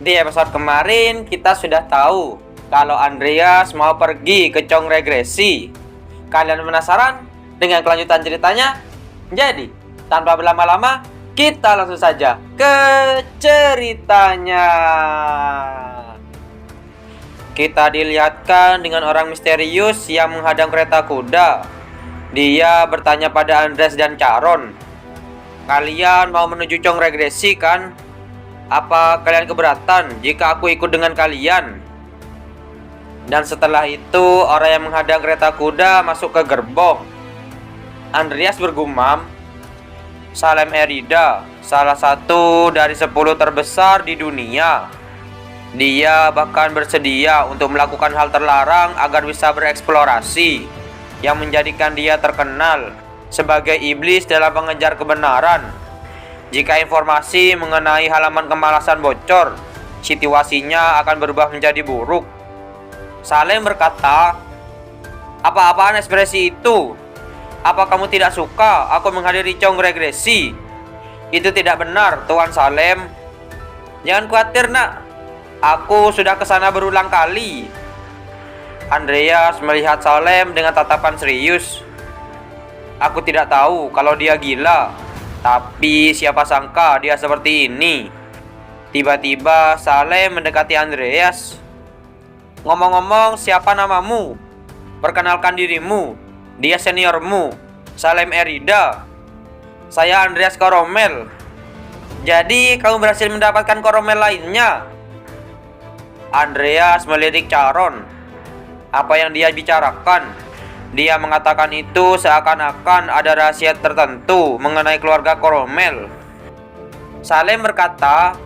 Di episode kemarin kita sudah tahu kalau Andreas mau pergi ke Chong Regresi. Kalian penasaran dengan kelanjutan ceritanya? Jadi, tanpa berlama-lama, kita langsung saja ke ceritanya. Kita dilihatkan dengan orang misterius yang menghadang kereta kuda. Dia bertanya pada Andreas dan Charon, "Kalian mau menuju Chong Regresi kan? Apa kalian keberatan jika aku ikut dengan kalian?" Dan setelah itu orang yang menghadang kereta kuda masuk ke gerbong. Andreas bergumam, "Salem Erida, salah satu dari 10 terbesar di dunia. Dia bahkan bersedia untuk melakukan hal terlarang agar bisa bereksplorasi, yang menjadikan dia terkenal sebagai iblis dalam mengejar kebenaran. Jika informasi mengenai halaman kemalasan bocor, situasinya akan berubah menjadi buruk." Salem berkata, "Apa-apaan ekspresi itu? Apa kamu tidak suka aku menghadiri Chong Regresi?" "Itu tidak benar, Tuan Salem." "Jangan khawatir, nak. Aku sudah ke sana berulang kali." Andreas melihat Salem dengan tatapan serius. "Aku tidak tahu kalau dia gila, tapi siapa sangka dia seperti ini." Tiba-tiba Salem mendekati Andreas. "Ngomong-ngomong, siapa namamu? Perkenalkan dirimu. Dia seniormu, Salem Erida." "Saya Andreas Koromel." "Jadi kamu berhasil mendapatkan Koromel lainnya?" Andreas melirik Charon. Apa yang dia bicarakan? Dia mengatakan itu seakan-akan ada rahasia tertentu mengenai keluarga Koromel. Salem berkata,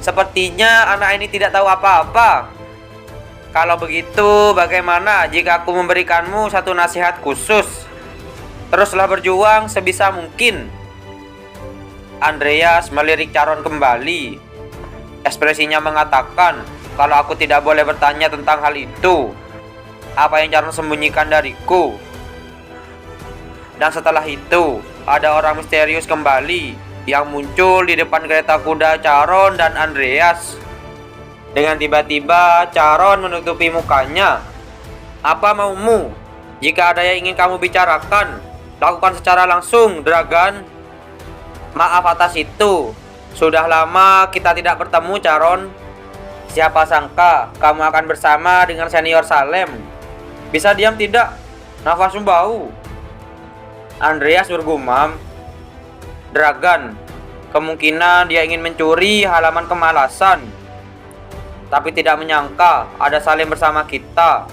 "Sepertinya anak ini tidak tahu apa-apa. Kalau begitu, bagaimana jika aku memberikanmu satu nasihat khusus? Teruslah berjuang sebisa mungkin." Andreas melirik Charon kembali. Ekspresinya mengatakan kalau aku tidak boleh bertanya tentang hal itu. Apa yang Charon sembunyikan dariku? Dan setelah itu, ada orang misterius kembali yang muncul di depan kereta kuda Charon dan Andreas. Dengan tiba-tiba, Charon menutupi mukanya. "Apa maumu? Jika ada yang ingin kamu bicarakan, lakukan secara langsung, Dragon." "Maaf atas itu. Sudah lama kita tidak bertemu, Charon. Siapa sangka kamu akan bersama dengan senior Salem. Bisa diam tidak? Nafasmu bau." Andreas bergumam, "Dragon, kemungkinan dia ingin mencuri halaman kemalasan. Tapi tidak menyangka ada Salem bersama kita.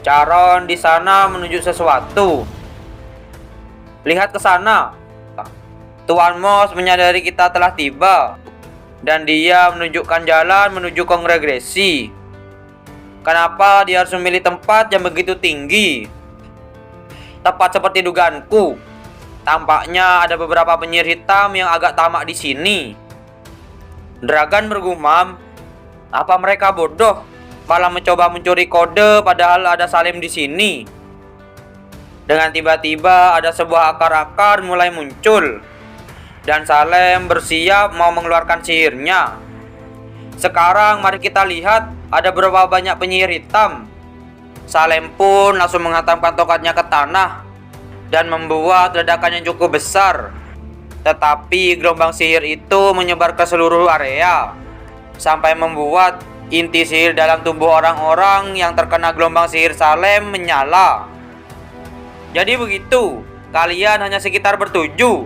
Charon di sana menunjuk sesuatu. Lihat ke sana. Tuan Mos menyadari kita telah tiba, dan dia menunjukkan jalan menuju Chong Regresi. Kenapa dia harus memilih tempat yang begitu tinggi? Tepat seperti dugaanku. Tampaknya ada beberapa penyihir hitam yang agak tamak di sini." Dragon bergumam, "Apa mereka bodoh malah mencoba mencuri kode padahal ada Salem di sini?" Dengan tiba-tiba ada sebuah akar-akar mulai muncul, dan Salem bersiap mau mengeluarkan sihirnya. Sekarang mari kita lihat ada berapa banyak penyihir hitam. Salem pun langsung menghantamkan tongkatnya ke tanah dan membuat ledakan yang cukup besar. Tetapi gelombang sihir itu menyebar ke seluruh area, sampai membuat inti sihir dalam tubuh orang-orang yang terkena gelombang sihir Salem menyala. "Jadi begitu, kalian hanya sekitar bertujuh.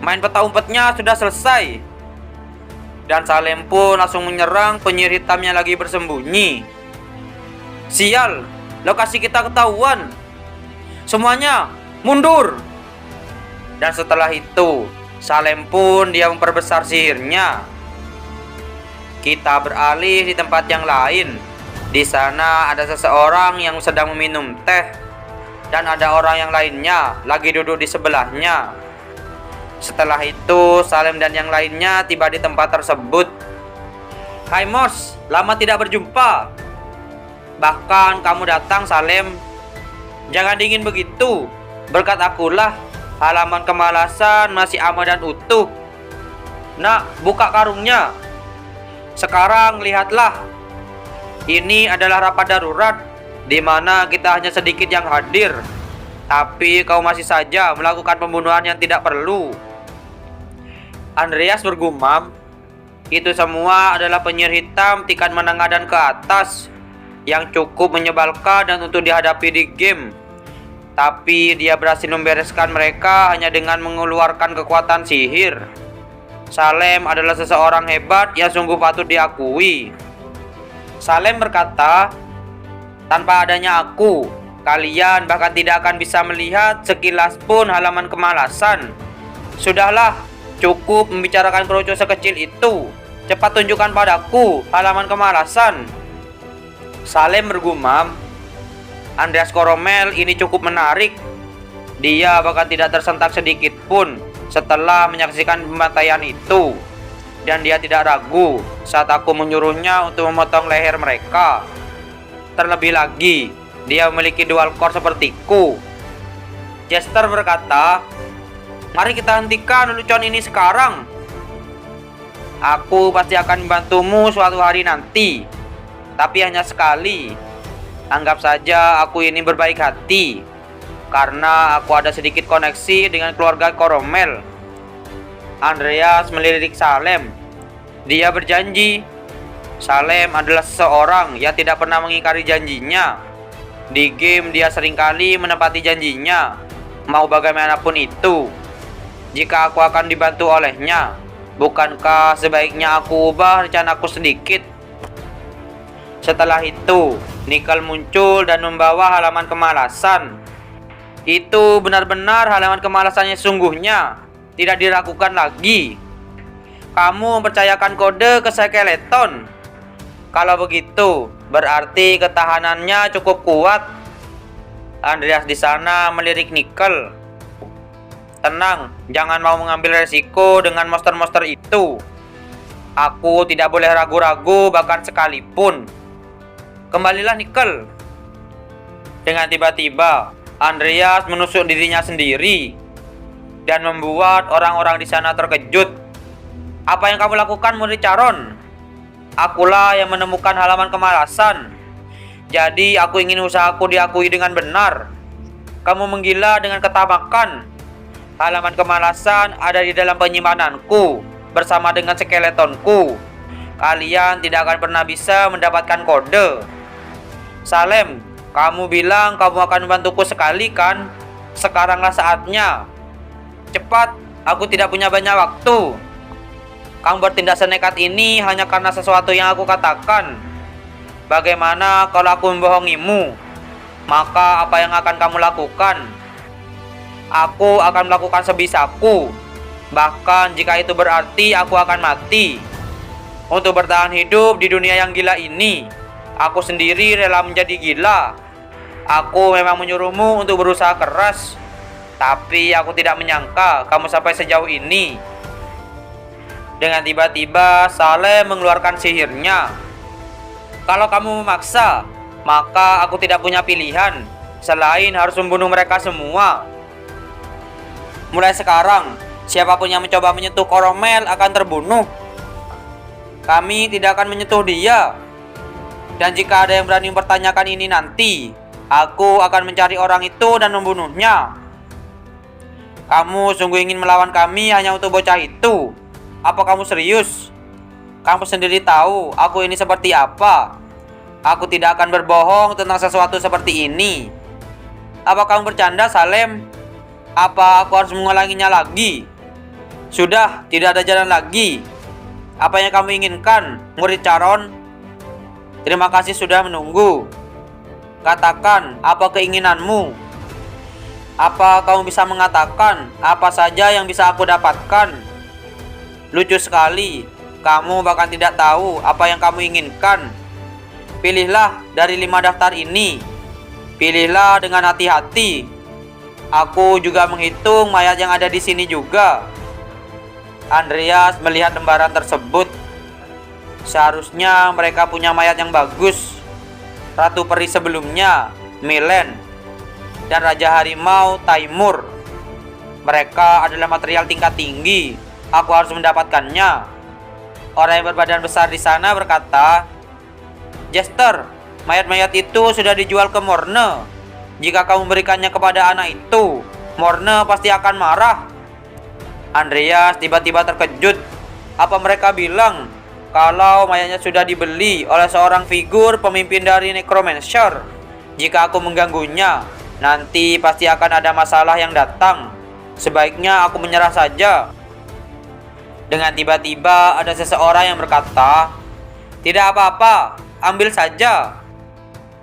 Main peta umpetnya sudah selesai." Dan Salem pun langsung menyerang penyihir hitam yang lagi bersembunyi. "Sial, lokasi kita ketahuan. Semuanya mundur." Dan setelah itu, Salem pun dia memperbesar sihirnya. Kita beralih di tempat yang lain. Di sana ada seseorang yang sedang meminum teh, dan ada orang yang lainnya lagi duduk di sebelahnya. Setelah itu, Salem dan yang lainnya tiba di tempat tersebut. "Hai Mos, lama tidak berjumpa. Bahkan kamu datang, Salem. Jangan dingin begitu. Berkat akulah, halaman kemalasan masih aman dan utuh. Nak, buka karungnya." Sekarang lihatlah, ini adalah rapat darurat di mana kita hanya sedikit yang hadir, tapi kau masih saja melakukan pembunuhan yang tidak perlu. Andreas bergumam, itu semua adalah penyihir hitam tingkat menengah dan ke atas yang cukup menyebalkan dan untuk dihadapi di game. Tapi dia berhasil membereskan mereka hanya dengan mengeluarkan kekuatan sihir. Salem adalah seseorang hebat yang sungguh patut diakui. Salem berkata, tanpa adanya aku, kalian bahkan tidak akan bisa melihat sekilas pun halaman kemalasan. Sudahlah, cukup membicarakan kerucut sekecil itu. Cepat tunjukkan padaku halaman kemalasan. Salem bergumam, Andreas Coromel ini cukup menarik. Dia bahkan tidak tersentak sedikit pun setelah menyaksikan pembantaian itu. Dan dia tidak ragu saat aku menyuruhnya untuk memotong leher mereka. Terlebih lagi, dia memiliki dual core sepertiku. Jester berkata, mari kita hentikan lelucon ini sekarang. Aku pasti akan membantumu suatu hari nanti, tapi hanya sekali. Anggap saja aku ini berbaik hati, karena aku ada sedikit koneksi dengan keluarga Coromel. Andreas melirik Salem. Dia berjanji. Salem adalah seseorang yang tidak pernah mengingkari janjinya. Di game dia seringkali menepati janjinya, mau bagaimanapun itu. Jika aku akan dibantu olehnya, bukankah sebaiknya aku ubah rencanaku sedikit? Setelah itu, Nickel muncul dan membawa halaman kemalasan. Itu benar-benar halaman kemalasannya sungguhnya. Tidak diragukan lagi. Kamu mempercayakan kode ke skeleton. Kalau begitu, berarti ketahanannya cukup kuat. Andreas di sana melirik Nickel. Tenang, jangan mau mengambil resiko dengan monster-monster itu. Aku tidak boleh ragu-ragu bahkan sekalipun. Kembalilah Nickel. Dengan tiba-tiba, Andreas menusuk dirinya sendiri dan membuat orang-orang di sana terkejut. Apa yang kamu lakukan, murid Charon? Akulah yang menemukan halaman kemalasan. Jadi aku ingin usahaku diakui dengan benar. Kamu menggila dengan ketamakan. Halaman kemalasan ada di dalam penyimpananku bersama dengan skeletonku. Kalian tidak akan pernah bisa mendapatkan kode. Salem, kamu bilang kamu akan membantuku sekali kan? Sekaranglah saatnya. Cepat, aku tidak punya banyak waktu. Kamu bertindak senekat ini hanya karena sesuatu yang aku katakan. Bagaimana kalau aku membohongimu? Maka apa yang akan kamu lakukan? Aku akan melakukan sebisaku. Bahkan jika itu berarti aku akan mati. Untuk bertahan hidup di dunia yang gila ini, aku sendiri rela menjadi gila. Aku memang menyuruhmu untuk berusaha keras, tapi aku tidak menyangka kamu sampai sejauh ini. Dengan tiba-tiba Salem mengeluarkan sihirnya. Kalau kamu memaksa, maka aku tidak punya pilihan selain harus membunuh mereka semua. Mulai sekarang, siapapun yang mencoba menyentuh Coromel akan terbunuh. Kami tidak akan menyentuh dia. Dan jika ada yang berani mempertanyakan ini nanti, aku akan mencari orang itu dan membunuhnya. Kamu sungguh ingin melawan kami hanya untuk bocah itu? Apa kamu serius? Kamu sendiri tahu aku ini seperti apa. Aku tidak akan berbohong tentang sesuatu seperti ini. Apa kamu bercanda, Salem? Apa aku harus mengulanginya lagi? Sudah, tidak ada jalan lagi. Apa yang kamu inginkan, murid Charon? Terima kasih sudah menunggu. Katakan, apa keinginanmu? Apa kamu bisa mengatakan apa saja yang bisa aku dapatkan? Lucu sekali, kamu bahkan tidak tahu apa yang kamu inginkan. Pilihlah dari 5 daftar ini. Pilihlah dengan hati-hati. Aku juga menghitung mayat yang ada di sini juga. Andreas melihat lembaran tersebut. Seharusnya mereka punya mayat yang bagus. Ratu peri sebelumnya, Milen, dan Raja Harimau, Taimur. Mereka adalah material tingkat tinggi. Aku harus mendapatkannya. Orang yang berbadan besar di sana berkata, "Jester, mayat-mayat itu sudah dijual ke Morne. Jika kamu memberikannya kepada anak itu, Morne pasti akan marah." Andreas tiba-tiba terkejut. Apa mereka bilang kalau mayatnya sudah dibeli oleh seorang figur pemimpin dari Necromancer? Jika aku mengganggunya, nanti pasti akan ada masalah yang datang. Sebaiknya aku menyerah saja. Dengan tiba-tiba ada seseorang yang berkata, "Tidak apa-apa, ambil saja."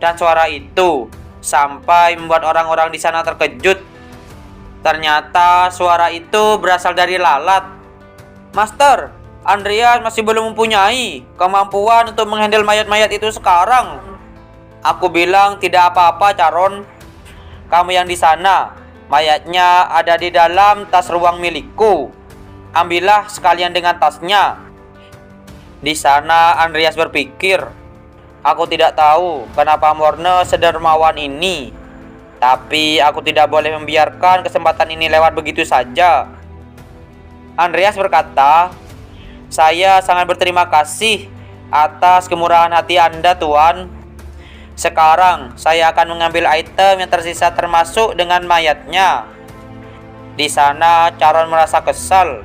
Dan suara itu sampai membuat orang-orang di sana terkejut. Ternyata suara itu berasal dari lalat. "Master, Andreas masih belum mempunyai kemampuan untuk menghandle mayat-mayat itu sekarang." Aku bilang, "Tidak apa-apa, Charon. Kamu yang di sana, mayatnya ada di dalam tas ruang milikku. Ambillah sekalian dengan tasnya." Di sana Andreas berpikir, aku tidak tahu kenapa Morne sedermawan ini, tapi aku tidak boleh membiarkan kesempatan ini lewat begitu saja. Andreas berkata, "Saya sangat berterima kasih atas kemurahan hati Anda, Tuan. Sekarang saya akan mengambil item yang tersisa termasuk dengan mayatnya." Di sana Charon merasa kesal.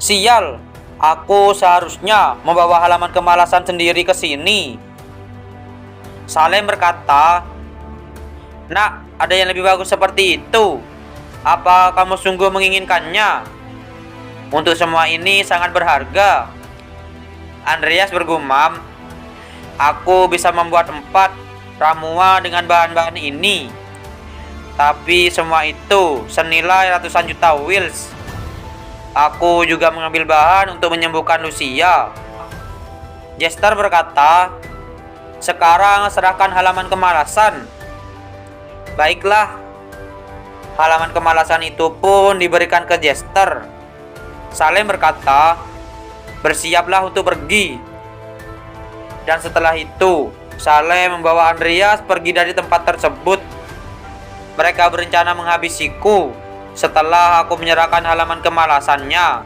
"Sial, aku seharusnya membawa halaman kemalasan sendiri ke sini." Salem berkata, "Nak, ada yang lebih bagus seperti itu. Apa kamu sungguh menginginkannya? Untuk semua ini sangat berharga." Andreas bergumam, "Aku bisa membuat 4 ramuan dengan bahan-bahan ini. Tapi semua itu senilai ratusan juta wheels. Aku juga mengambil bahan untuk menyembuhkan Lucia." Jester berkata, "Sekarang serahkan halaman kemalasan." Baiklah. Halaman kemalasan itu pun diberikan ke Jester. Salem berkata, "Bersiaplah untuk pergi." Dan setelah itu, Salem membawa Andreas pergi dari tempat tersebut. Mereka berencana menghabisiku setelah aku menyerahkan halaman kemalasannya.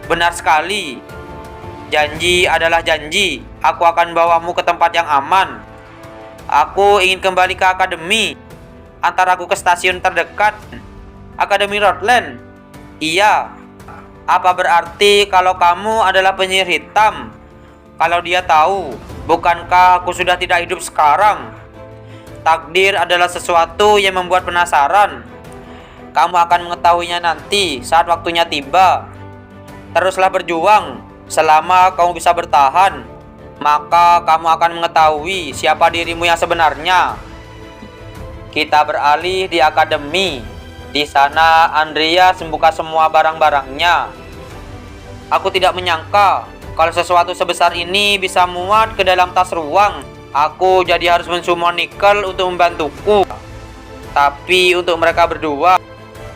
Benar sekali. Janji adalah janji. Aku akan bawamu ke tempat yang aman. Aku ingin kembali ke akademi. Antar aku ke stasiun terdekat. Akademi Roadland. Iya. Apa berarti kalau kamu adalah penyihir hitam? Kalau dia tahu, bukankah aku sudah tidak hidup sekarang? Takdir adalah sesuatu yang membuat penasaran. Kamu akan mengetahuinya nanti saat waktunya tiba. Teruslah berjuang selama kamu bisa bertahan. Maka kamu akan mengetahui siapa dirimu yang sebenarnya. Kita beralih di akademi. Di sana Andreas membuka semua barang-barangnya. Aku tidak menyangka kalau sesuatu sebesar ini bisa muat ke dalam tas ruang. Aku jadi harus mensummon Nickel untuk membantuku. Tapi untuk mereka berdua,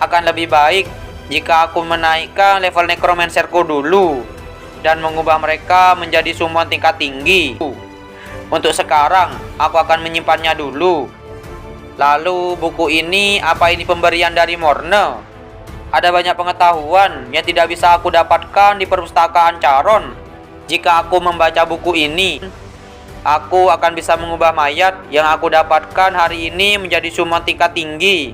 akan lebih baik jika aku menaikkan level Necromancerku dulu dan mengubah mereka menjadi summon tingkat tinggi. Untuk sekarang, aku akan menyimpannya dulu. Lalu buku ini, apa ini pemberian dari Morne? Ada banyak pengetahuan yang tidak bisa aku dapatkan di perpustakaan Charon. Jika aku membaca buku ini, aku akan bisa mengubah mayat yang aku dapatkan hari ini menjadi summon tingkat tinggi.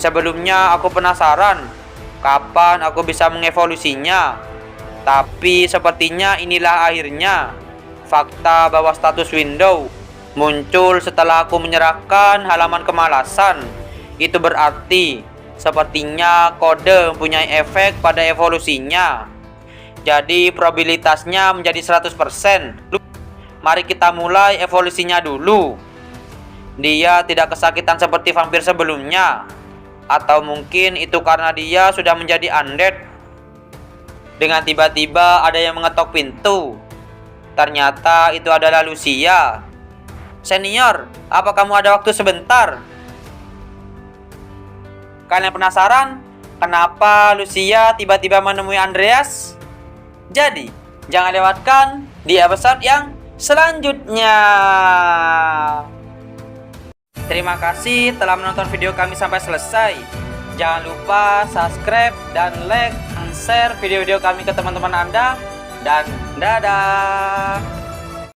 Sebelumnya aku penasaran kapan aku bisa mengevolusinya. Tapi sepertinya inilah akhirnya. Fakta bahwa status window muncul setelah aku menyerahkan halaman kemalasan. Itu berarti sepertinya kode mempunyai efek pada evolusinya. Jadi probabilitasnya menjadi 100%. Mari kita mulai evolusinya dulu. Dia tidak kesakitan seperti vampir sebelumnya. Atau mungkin itu karena dia sudah menjadi undead. Dengan tiba-tiba ada yang mengetok pintu. Ternyata itu adalah Lucia. "Senior, apa kamu ada waktu sebentar?" Kalian penasaran kenapa Lucia tiba-tiba menemui Andreas? Jadi, jangan lewatkan di episode yang selanjutnya. Terima kasih telah menonton video kami sampai selesai. Jangan lupa subscribe dan like dan share video-video kami ke teman-teman Anda. dan dadah.